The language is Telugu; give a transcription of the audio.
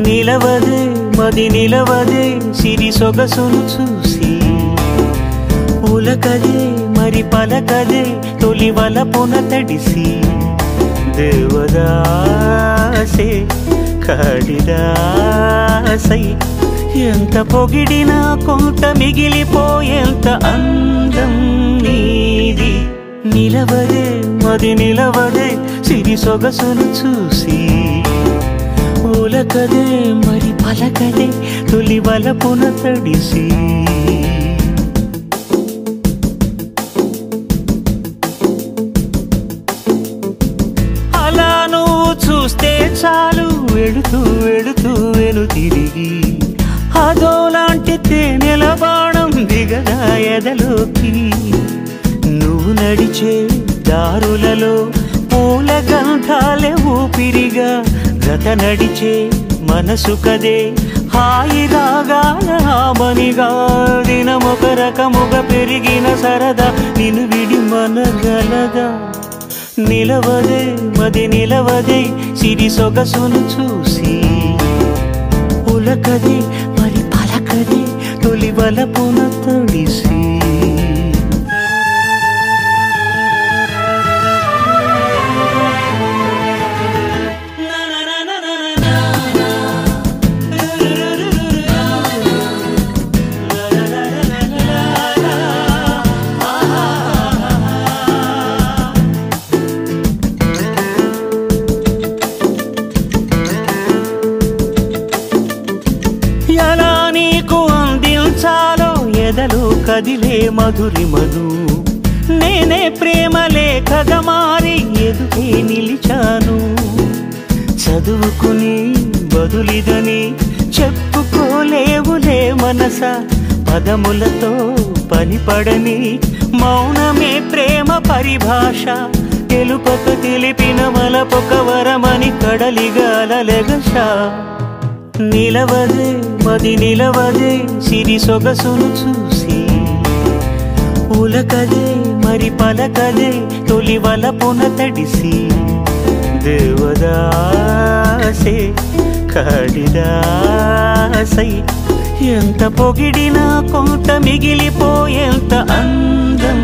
నిలవదే మది నిలవదే సిరి సొగసును చూసి ఉలకదే మరి పలకదే తొలి వలపున తడిసి దేవదాసే కాళిదాసై ఎంత పొగిడినా కొంత మిగిలిపోయేంత అందం నీది నిలవదే మది నిలవదే సిరి సొగసును చూసి ఉలకదే మరి పలకదే తొలి వలపున తడిసి అలా నువ్వు చూస్తే చాలు వెళుతూ వెళుతూ వెను తిరిగి అదోలాంటి తేనెల బాణం దిగదా ఎదలోకి నువ్వు నడిచే దారులలో పూల గంధాలే ఊపిరిగా గత నడిచే మనసు కదే హాయి రాగాల హామనిగా దినమొక రకముగా పెరిగిన సరదా నిన్ను విడి మనగలదా నిలవదే మది నిలవదే సిరి సొగసును చూసి ఉలకదే మరి పలకదే తొలి వలపున తడిసి ఎలా నీకు అందించాలో ఎదలో కదిలే మధురిమను నేనే ప్రేమ లేఖగా మారి ఎదుటే నిలిచాను చదువుకుని బదులిదని చెప్పుకోలేవులే మనస పదములతో పనిపడని మౌనమే ప్రేమ పరిభాష తెలుపక తెలిపిన మలపొక వరమని కడలిగాలెగషా నిలవదే మది నిలవదే సిరి సొగసును చూసి ఉలకదే మరి పలకదే తొలి వలపున తడిసి దేవదాసే కాళిదాసై ఎంత పొగిడినా కొంత మిగిలిపోయేంత అందం